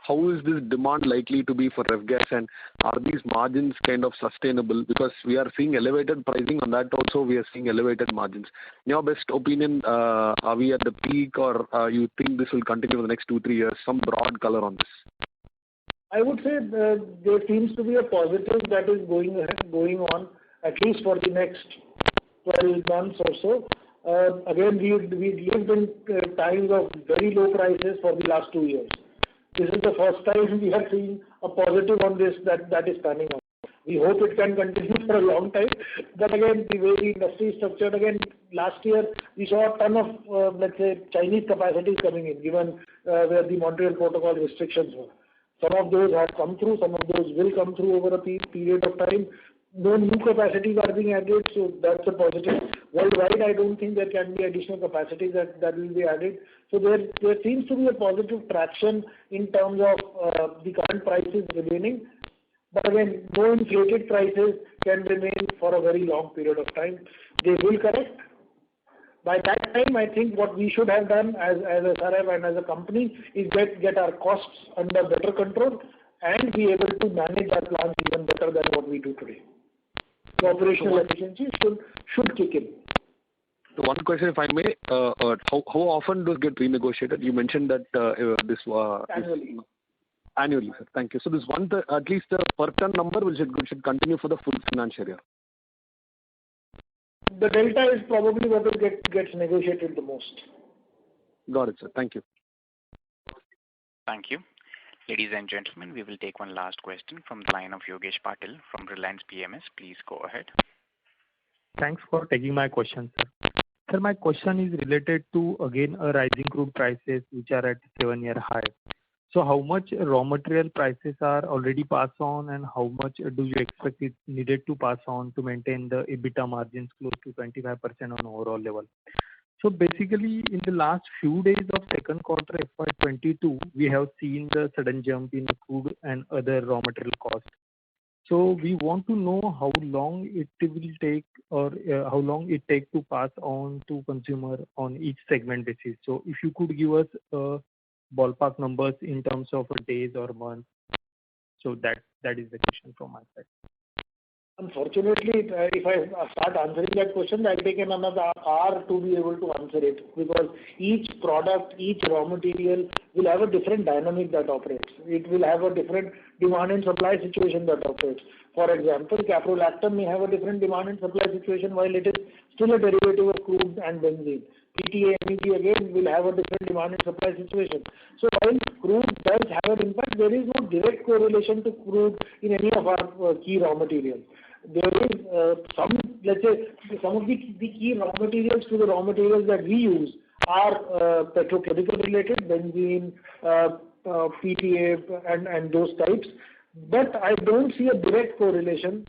how is this demand likely to be for ref gas, and are these margins kind of sustainable? Because we are seeing elevated pricing on that also, we are seeing elevated margins. In your best opinion, are we at the peak, or you think this will continue for the next 2-3 years? Some broad color on this. I would say there seems to be a positive that is going on, at least for the next 12 months or so. Again, we lived in times of very low prices for the last 2 years. This is the first time we are seeing a positive on this that is panning out. We hope it can continue for a long time. But again, the way the industry is structured, again, last year we saw a ton of, let's say, Chinese capacities coming in, given where the Montreal Protocol restrictions were. Some of those have come through, some of those will come through over a period of time. No new capacities are being added, so that's a positive. Worldwide, I don't think there can be additional capacities that will be added. So there seems to be a positive traction in terms of the current prices remaining. But again, no inflated prices can remain for a very long period of time. They will correct. By that time, I think what we should have done as SRF and as a company is get our costs under better control and be able to manage our plants even better than what we do today. The operational efficiency should kick in. So one question, if I may, how often does it get renegotiated? You mentioned that Annually. Annually, sir. Thank you. So this one, at least the per ton number, which should continue for the full financial year. The delta is probably what gets negotiated the most. Got it, sir. Thank you. Thank you. Ladies and gentlemen, we will take one last question from the line of Yogesh Patil from Reliance PMS. Please go ahead. Thanks for taking my question, sir. Sir, my question is related to, again, rising crude prices, which are at 7-year high. So how much raw material prices are already passed on, and how much do you expect it needed to pass on to maintain the EBITDA margins close to 25% on overall level? So basically, in the last few days of second quarter FY22, we have seen the sudden jump in the crude and other raw material costs. So we want to know how long it will take, or how long it takes to pass on to consumer on each segment basis. So if you could give us ballpark numbers in terms of days or months. So that is the question from my side. Unfortunately, if I start answering that question, I'll take another hour to be able to answer it, because each product, each raw material will have a different dynamic that operates. It will have a different demand and supply situation that operates. For example, caprolactam may have a different demand and supply situation while it is still a derivative of crude and benzene. PTA, MEG again will have a different demand and supply situation. So while crude does have an impact, there is no direct correlation to crude in any of our key raw materials. There is some, let's say, some of the key raw materials to the raw materials that we use are petrochemical related, benzene, PTA and those types. But I don't see a direct correlation.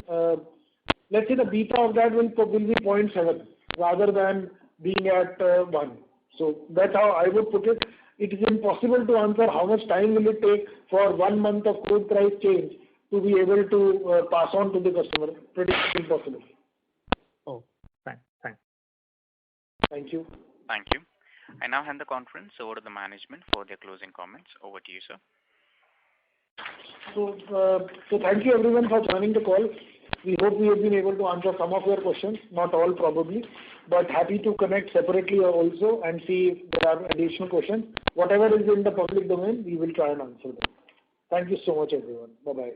Let's say the beta of that will be 0.7 rather than being at 1. So that's how I would put it. It is impossible to answer how much time will it take for 1 month of crude price change to be able to pass on to the customer. Pretty impossible. Oh, thanks. Thank you. Thank you. I now hand the conference over to the management for their closing comments. Over to you, sir. So thank you everyone for joining the call. We hope we have been able to answer some of your questions, not all probably, but happy to connect separately also and see if there are additional questions. Whatever is in the public domain, we will try and answer them. Thank you so much everyone. Bye-bye.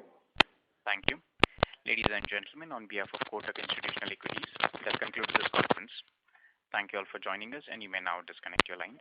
Thank you. Ladies and gentlemen, on behalf of Kotak Institutional Equities, that concludes this conference. Thank you all for joining us, and you may now disconnect your lines.